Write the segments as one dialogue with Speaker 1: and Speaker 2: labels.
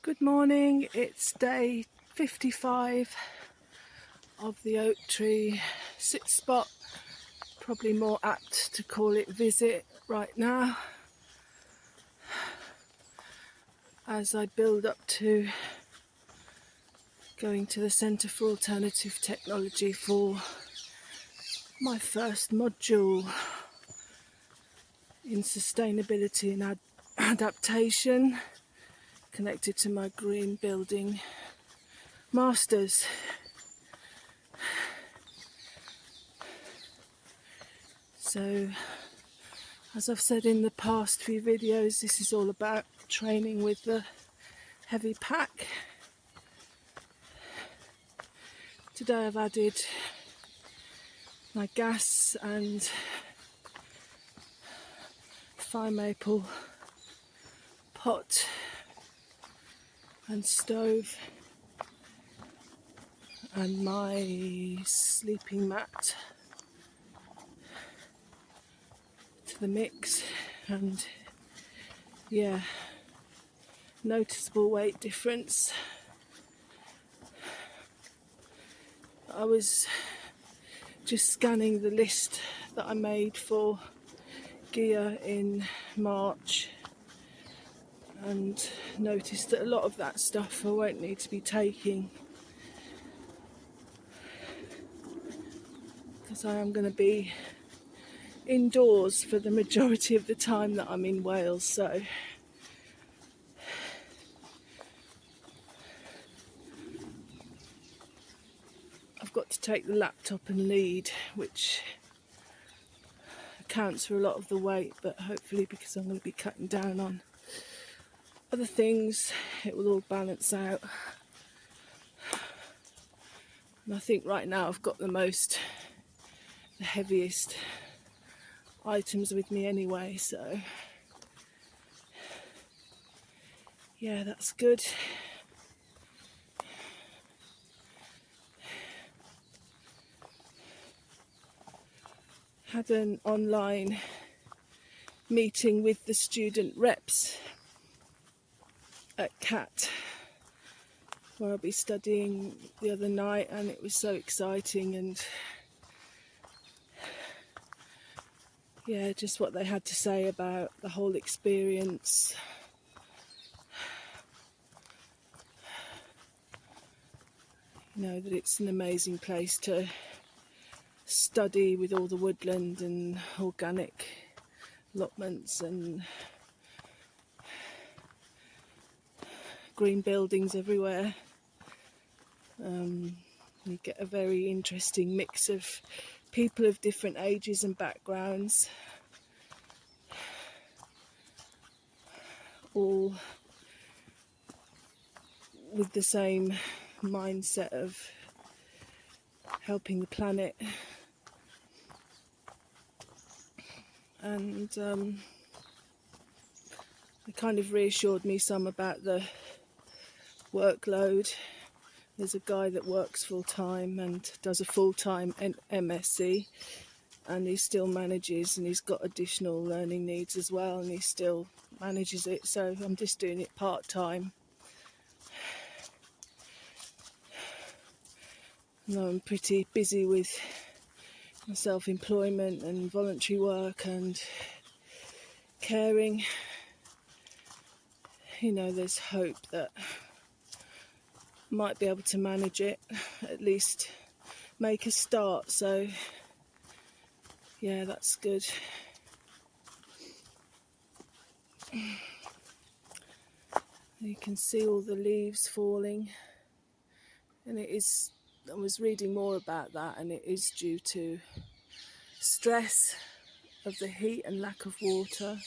Speaker 1: Good morning, it's day 55 of the oak tree sit spot, probably more apt to call it visit right now, as I build up to going to the Centre for Alternative Technology for my first module in sustainability and adaptation, connected to my green building masters. So, as I've said in the past few videos, this is all about training with the heavy pack. Today I've added my gas and fine maple pot and stove and my sleeping mat to the mix, and yeah, noticeable weight difference. I was just scanning the list that I made for gear in March and noticed that a lot of that stuff I won't need to be taking, because I am going to be indoors for the majority of the time that I'm in Wales. So I've got to take the laptop and lead, which accounts for a lot of the weight, but hopefully, because I'm going to be cutting down on other things, it will all balance out. And I think right now I've got the heaviest items with me anyway, so yeah, that's good. Had an online meeting with the student reps at CAT, where I'll be studying, the other night, and it was so exciting, and yeah, just what they had to say about the whole experience. You know, that it's an amazing place to study with all the woodland and organic allotments and green buildings everywhere. You get a very interesting mix of people of different ages and backgrounds, all with the same mindset of helping the planet. And it kind of reassured me some about the workload. There's a guy that works full-time and does a full-time MSc, and he still manages, and he's got additional learning needs as well, and he still manages it. So I'm just doing it part-time. And I'm pretty busy with my self-employment and voluntary work and caring. You know, there's hope that I might be able to manage it, at least make a start. So yeah, that's good. You can see all the leaves falling, and it is, I was reading more about that, and it is due to stress of the heat and lack of water.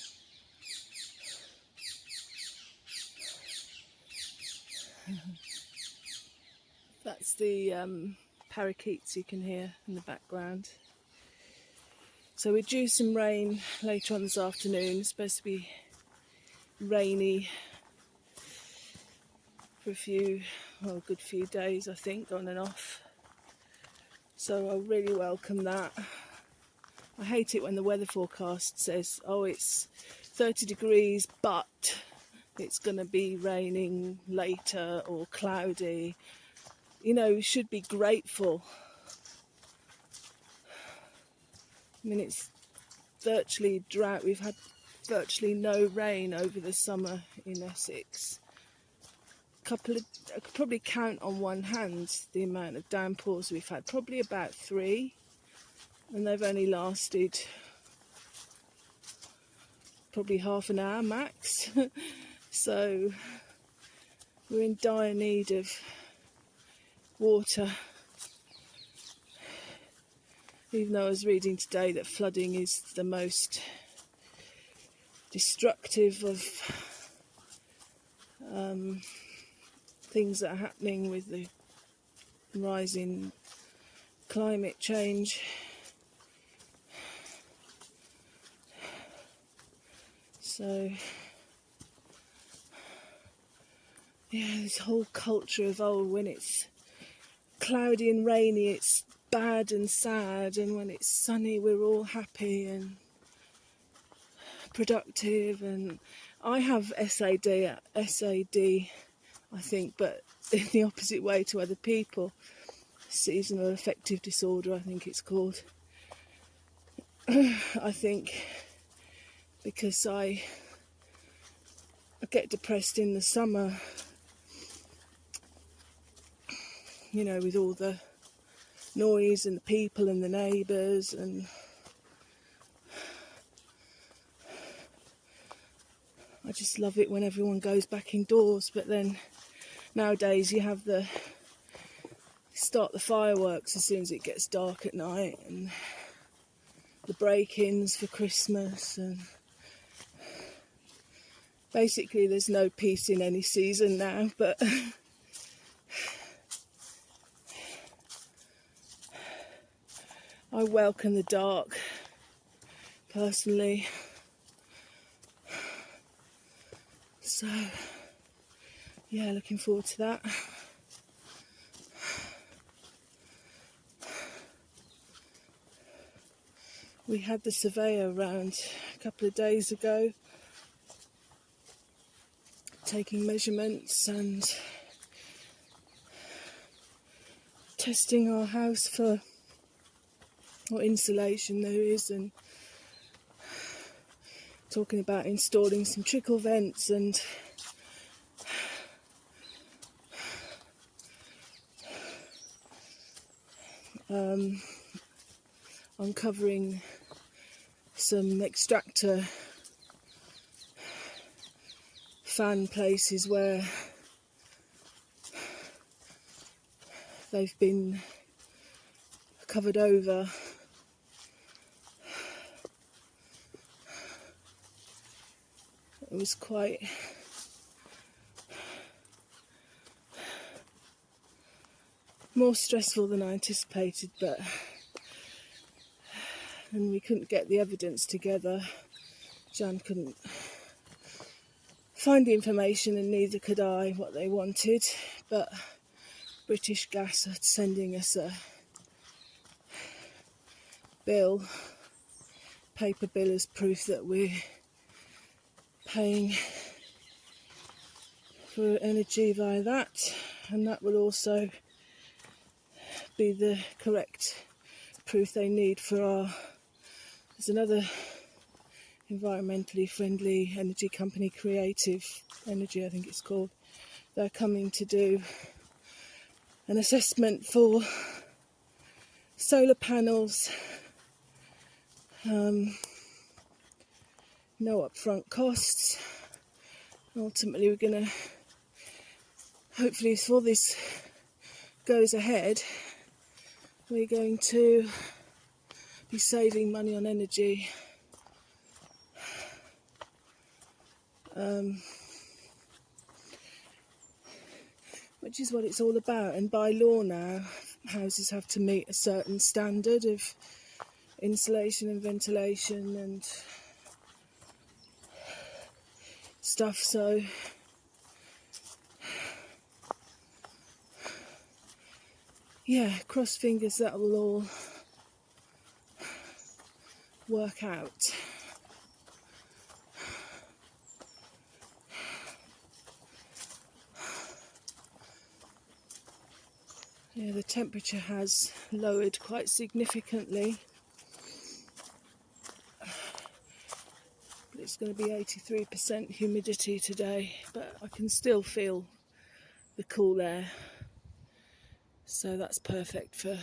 Speaker 1: That's the parakeets you can hear in the background. So we're due some rain later on this afternoon. It's supposed to be rainy for a good few days, I think, on and off. So I really welcome that. I hate it when the weather forecast says, oh, it's 30 degrees, but it's going to be raining later or cloudy. You know, we should be grateful. I mean, it's virtually drought. We've had virtually no rain over the summer in Essex. I could probably count on one hand the amount of downpours we've had, probably about 3, and they've only lasted probably half an hour max. So we're in dire need of water, even though I was reading today that flooding is the most destructive of things that are happening with the rising climate change. So yeah, this whole culture of, oh, when it's cloudy and rainy it's bad and sad, and when it's sunny we're all happy and productive. And I have SAD, I think, but in the opposite way to other people. Seasonal affective disorder, I think it's called. I think because I get depressed in the summer, you know, with all the noise and the people and the neighbours, and I just love it when everyone goes back indoors. But then nowadays you have start the fireworks as soon as it gets dark at night, and the break-ins for Christmas, and basically there's no peace in any season now. But I welcome the dark personally. So yeah, looking forward to that. We had the surveyor around a couple of days ago, taking measurements and testing our house for what insulation there is, and talking about installing some trickle vents and uncovering some extractor fan places where they've been covered over. It was quite more stressful than I anticipated, and we couldn't get the evidence together. Jan couldn't find the information, and neither could I, what they wanted. But British Gas are sending us a bill, paper bill, as proof that we're paying for energy via that, and that will also be the correct proof they need for our... There's another environmentally friendly energy company, Creative Energy I think it's called. They're coming to do an assessment for solar panels. No upfront costs. Ultimately we're going to, hopefully if all this goes ahead, we're going to be saving money on energy. Which is what it's all about. And by law now, houses have to meet a certain standard of insulation and ventilation and stuff. So yeah, cross fingers that will all work out. Yeah, the temperature has lowered quite significantly. But it's going to be 83% humidity today, but I can still feel the cool air. So that's perfect for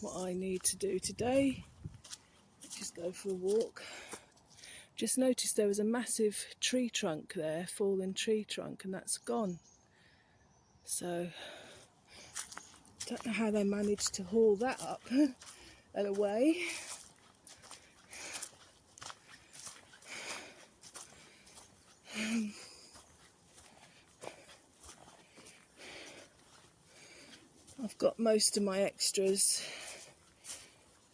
Speaker 1: what I need to do today. Just go for a walk. Just noticed there was a massive tree trunk there, fallen tree trunk, and that's gone. So don't know how they managed to haul that up and away. I've got most of my extras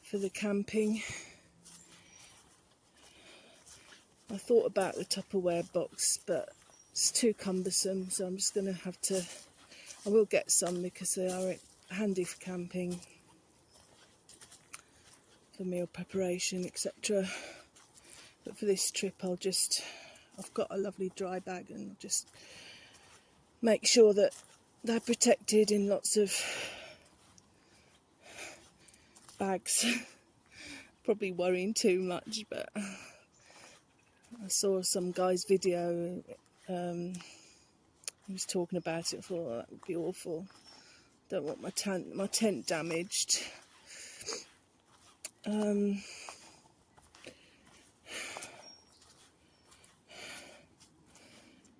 Speaker 1: for the camping. I thought about the Tupperware box, but it's too cumbersome, so I'm just going to have to... I will get some because they are handy for camping, for meal preparation, etc. But for this trip I've got a lovely dry bag, and I'll just make sure that they're protected in lots of bags. Probably worrying too much, but I saw some guy's video. He was talking about it. I thought, oh, that would be awful. Don't want my tent damaged.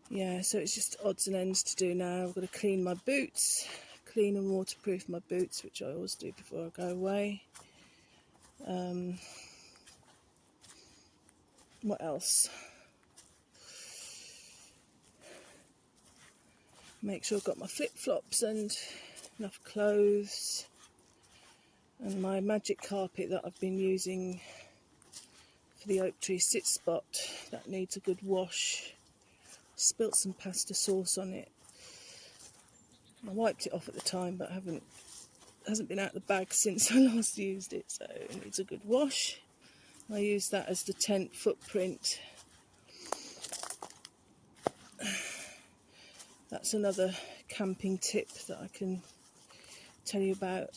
Speaker 1: Yeah, so it's just odds and ends to do now. I've got to clean my boots, clean and waterproof my boots, which I always do before I go away. What else? Make sure I've got my flip-flops and enough clothes, and my magic carpet that I've been using for the oak tree sit spot, that needs a good wash. Spilt some pasta sauce on it. I wiped it off at the time, but it hasn't been out of the bag since I last used it, so it needs a good wash. I use that as the tent footprint. That's another camping tip that I can tell you about.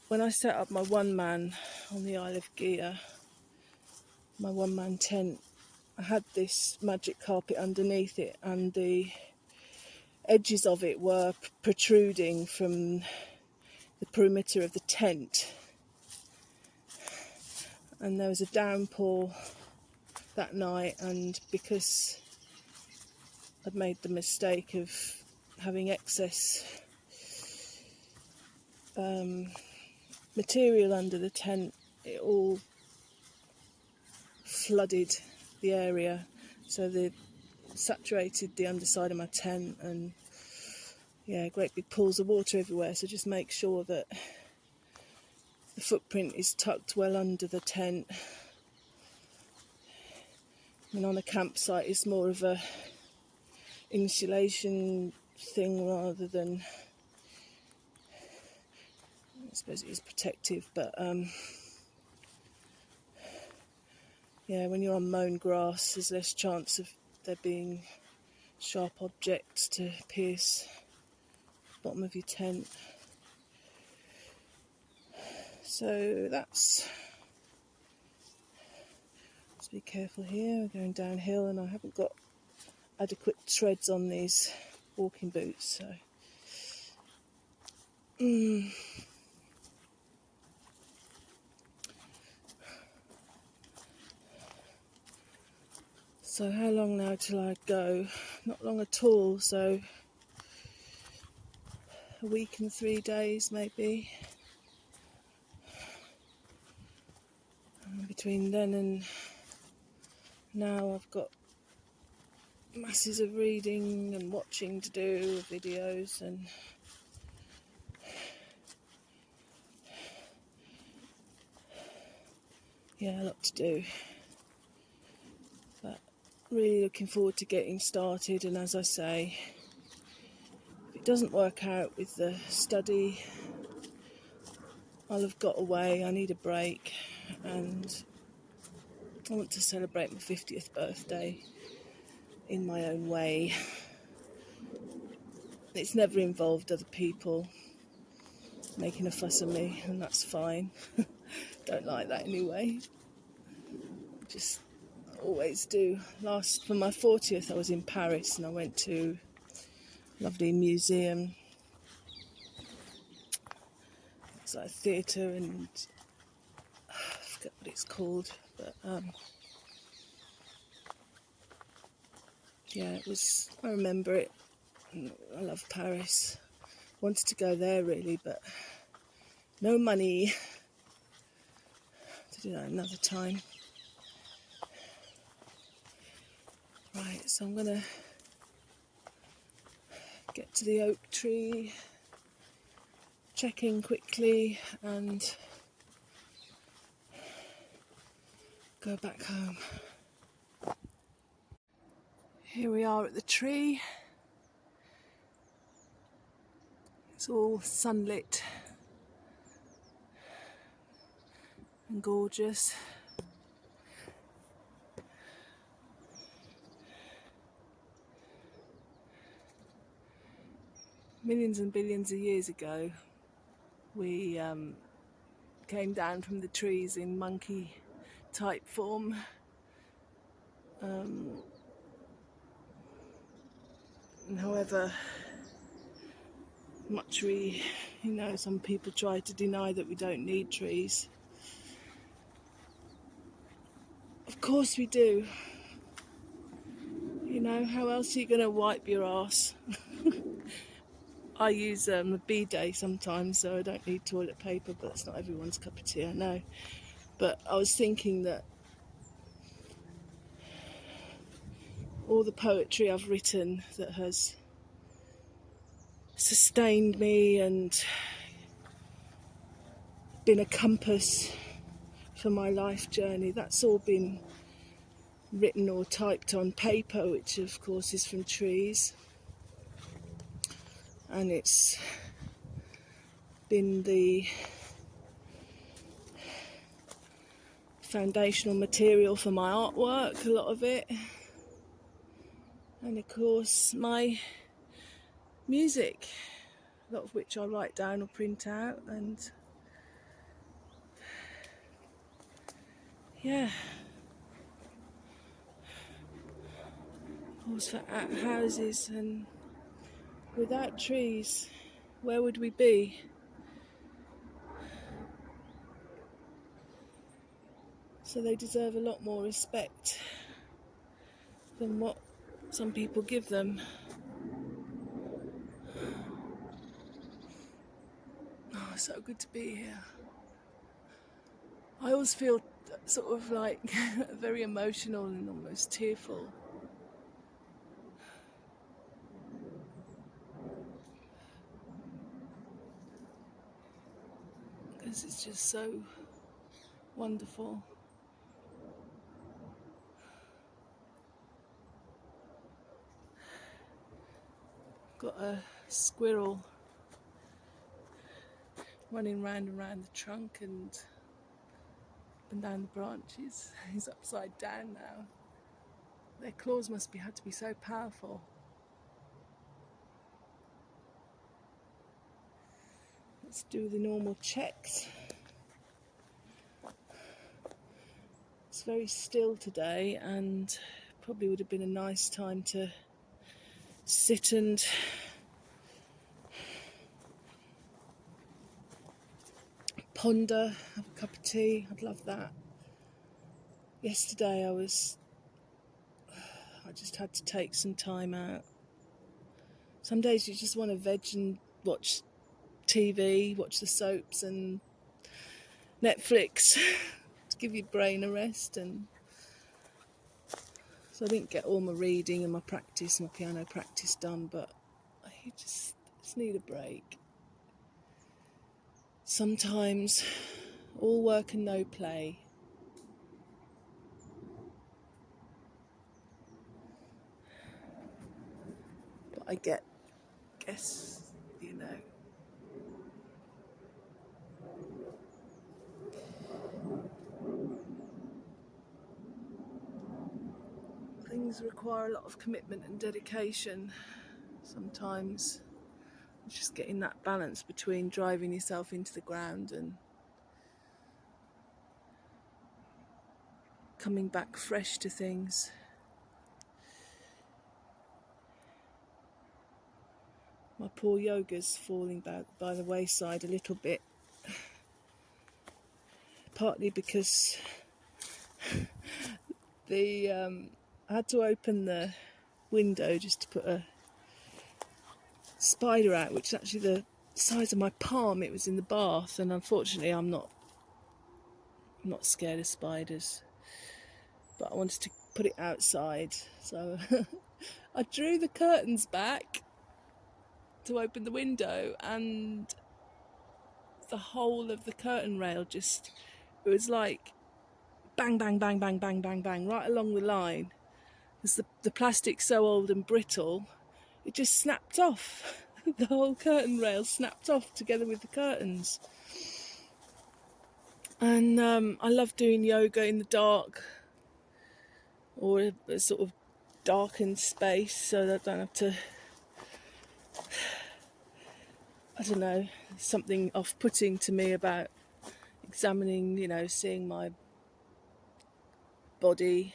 Speaker 1: When I set up my one-man on the Isle of Gia, my one-man tent, I had this magic carpet underneath it, and the edges of it were protruding from the perimeter of the tent. And there was a downpour that night, and because I'd made the mistake of having excess material under the tent, it all flooded the area, so they saturated the underside of my tent, and yeah, great big pools of water everywhere. So just make sure that the footprint is tucked well under the tent. And on a campsite, it's more of a insulation thing rather than, I suppose it is protective, but yeah, when you're on mown grass, there's less chance of there being sharp objects to pierce the bottom of your tent. So that's... Just be careful here, we're going downhill, and I haven't got adequate treads on these walking boots, so So how long now till I go? Not long at all, so a week and 3 days maybe. And between then and now I've got masses of reading and watching to do, videos, and yeah, a lot to do. But really looking forward to getting started, and as I say, if it doesn't work out with the study, I'll have got away. I need a break, and I want to celebrate my 50th birthday in my own way. It's never involved other people. making a fuss of me, and that's fine. Don't like that anyway. Just always do. For my 40th, I was in Paris and I went to a lovely museum. It's like a theatre, and I forget what it's called, but yeah, it was. I remember it. I love Paris. Wanted to go there really, but no money to do that another time. Right, so I'm gonna get to the oak tree, check in quickly, and go back home. Here we are at the tree. It's all sunlit and gorgeous. Millions and billions of years ago, we came down from the trees in monkey type form. And however much some people try to deny that we don't need trees. Of course we do. How else are you going to wipe your arse? I use a bidet sometimes, so I don't need toilet paper, but it's not everyone's cup of tea, I know. But I was thinking that all the poetry I've written that has sustained me and been a compass for my life journey, that's all been written or typed on paper, which of course is from trees, and it's been the foundational material for my artwork, a lot of it, and of course my music, a lot of which I write down or print out. And yeah, of course, for houses, and without trees, where would we be? So they deserve a lot more respect than what some people give them. Oh, so good to be here. I always feel sort of like very emotional and almost tearful. Because it's just so wonderful. Got a squirrel running round and round the trunk and up and down the branches. He's upside down now. Their claws had to be so powerful. Let's do the normal checks. It's very still today, and probably would have been a nice time to sit and ponder, have a cup of tea. I'd love that. Yesterday I just had to take some time out. Some days you just want to veg and watch TV, watch the soaps and Netflix to give your brain a rest. And so I didn't get all my reading and my piano practice done, but you just need a break. Sometimes all work and no play. But I guess, things require a lot of commitment and dedication. Sometimes just getting that balance between driving yourself into the ground and coming back fresh to things. My poor yoga's falling by the wayside a little bit, partly because I had to open the window just to put a spider out, which is actually the size of my palm. It was in the bath, and unfortunately I'm not scared of spiders, but I wanted to put it outside, so I drew the curtains back to open the window, and the whole of the curtain rail just, it was like bang bang bang bang bang bang bang right along the line, because the plastic's so old and brittle, it just snapped off. The whole curtain rail snapped off together with the curtains. And I love doing yoga in the dark, or a sort of darkened space, so that I don't have to, I don't know, something off-putting to me about examining, seeing my body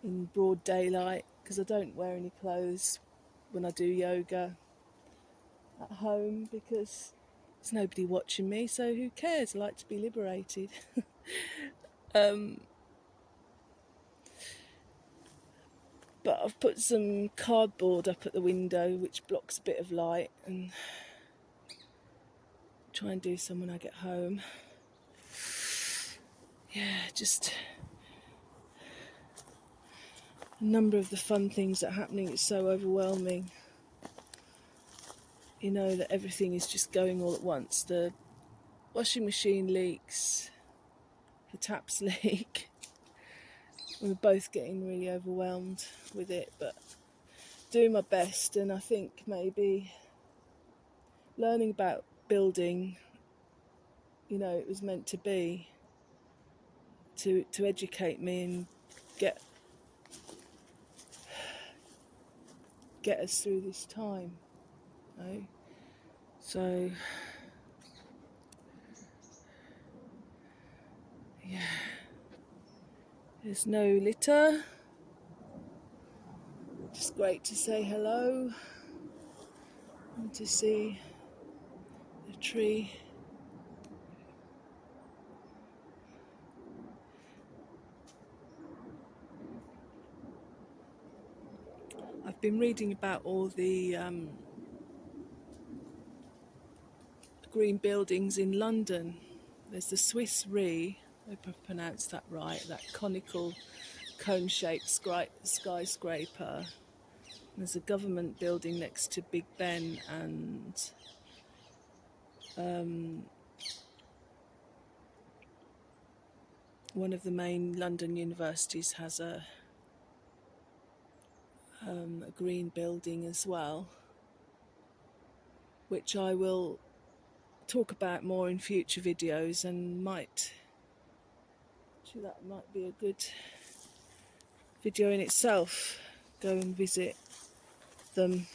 Speaker 1: in broad daylight, because I don't wear any clothes when I do yoga at home, because there's nobody watching me, so who cares? I like to be liberated. But I've put some cardboard up at the window which blocks a bit of light, and try and do some when I get home. Yeah, just a number of the fun things that are happening. It's so overwhelming. That everything is just going all at once. The washing machine leaks, the taps leak. We're both getting really overwhelmed with it, but doing my best. And I think maybe learning about building, it was meant to be to educate me and get us through this time. So yeah, there's no litter. Just great to say hello and to see the tree. I've been reading about all the green buildings in London. There's the Swiss Re, I hope I've pronounced that right, that conical cone-shaped skyscraper. There's a government building next to Big Ben, and one of the main London universities has a green building as well, which I will talk about more in future videos, and that might be a good video in itself. Go and visit them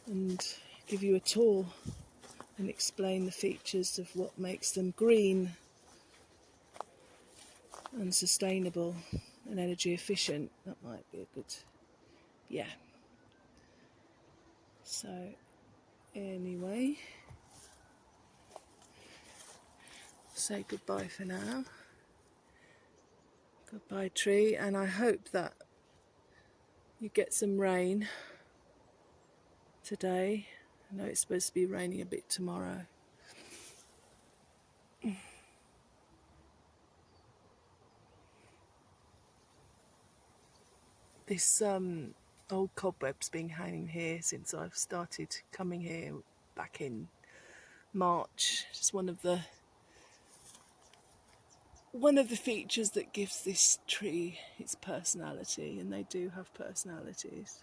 Speaker 1: and give you a tour and explain the features of what makes them green and sustainable and energy efficient. That might be a good, yeah. So anyway, say goodbye for now. Goodbye tree, and I hope that you get some rain today. I know it's supposed to be raining a bit tomorrow. This old cobweb's been hanging here since I've started coming here back in March. It's one of the features that gives this tree its personality, and they do have personalities.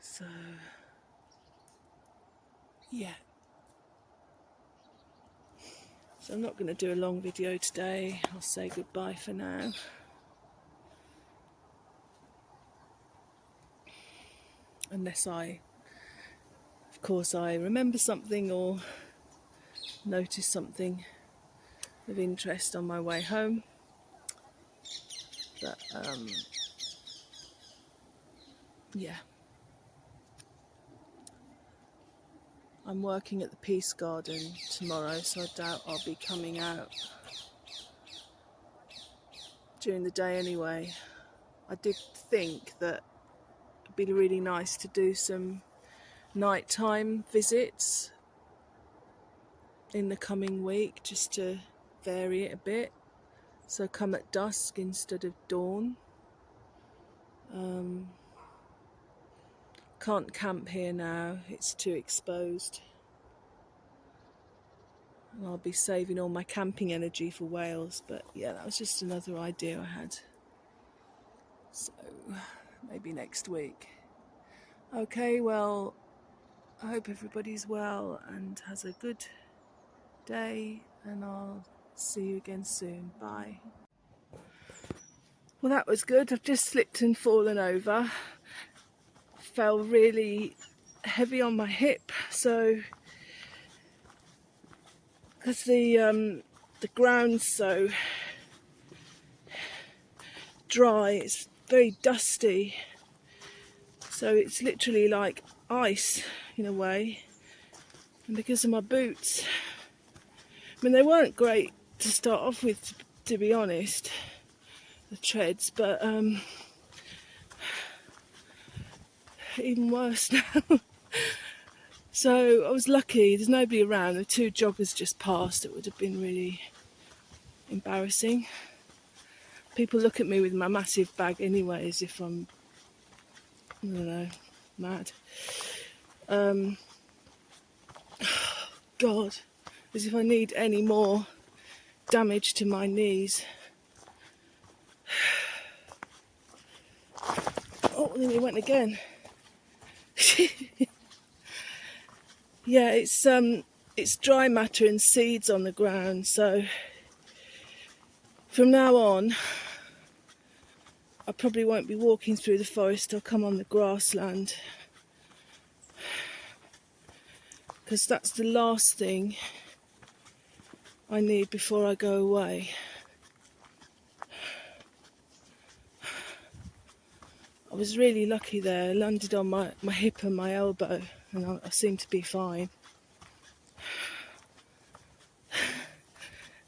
Speaker 1: So yeah, so I'm not going to do a long video today. I'll say goodbye for now. unless of course, I remember something or notice something of interest on my way home. But yeah, I'm working at the Peace Garden tomorrow, so I doubt I'll be coming out during the day anyway. I did think that it'd be really nice to do some nighttime visits in the coming week, just to vary it a bit. So come at dusk instead of dawn. Can't camp here now, it's too exposed. And I'll be saving all my camping energy for Wales, but yeah, that was just another idea I had. So maybe next week. Okay, well, I hope everybody's well and has a good day, and I'll see you again soon. Bye. Well, that was good. I've just slipped and fallen over. Fell really heavy on my hip, so because the ground's so dry, it's very dusty, so it's literally like ice in a way. And because of my boots, I mean, they weren't great to start off with, to be honest, the treads, but even worse now. So I was lucky, there's nobody around. The two joggers just passed. It would have been really embarrassing. People look at me with my massive bag anyway, as if I'm, I don't know, mad. God, as if I need any more damage to my knees. Oh, then it went again. Yeah, it's dry matter and seeds on the ground, so from now on I probably won't be walking through the forest. I'll come on the grassland, because that's the last thing I need before I go away. I was really lucky there. I landed on my hip and my elbow, and I seem to be fine.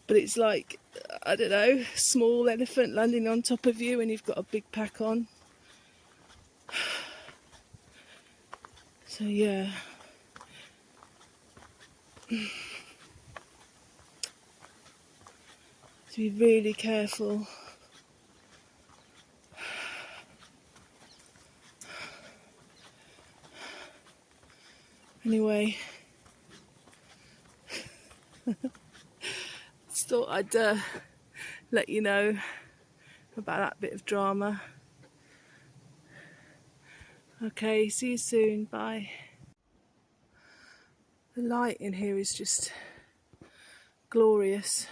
Speaker 1: But it's like, I don't know, small elephant landing on top of you and you've got a big pack on. So yeah. To be really careful. Anyway, just thought I'd let you know about that bit of drama. Okay, see you soon, bye. The light in here is just glorious.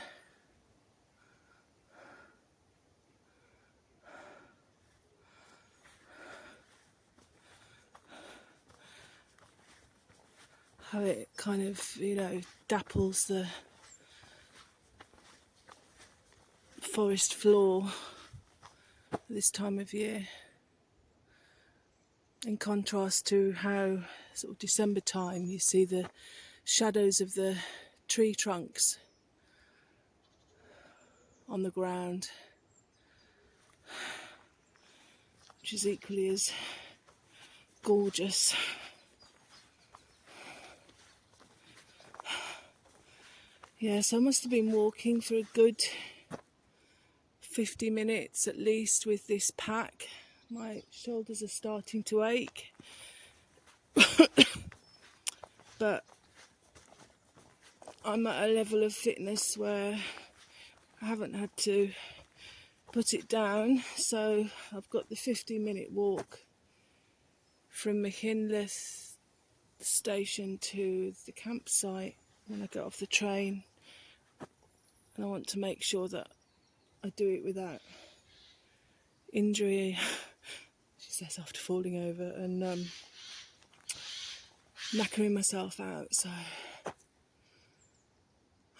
Speaker 1: How it kind of, dapples the forest floor at this time of year, in contrast to how sort of December time you see the shadows of the tree trunks on the ground, which is equally as gorgeous. Yeah, so I must have been walking for a good 50 minutes at least with this pack. My shoulders are starting to ache. But I'm at a level of fitness where I haven't had to put it down, so I've got the 50-minute walk from McKinless station to the campsite when I get off the train, and I want to make sure that I do it without injury, she says after falling over, and knackering myself out, so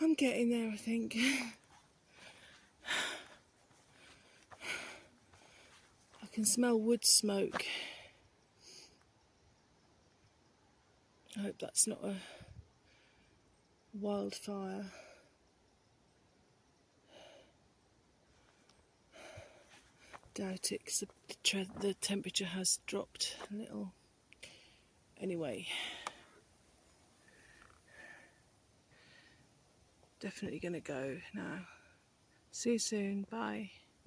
Speaker 1: I'm getting there, I think. I can smell wood smoke. I hope that's not a wildfire. Doubt it, because the temperature has dropped a little. Anyway, definitely going to go now. See you soon. Bye.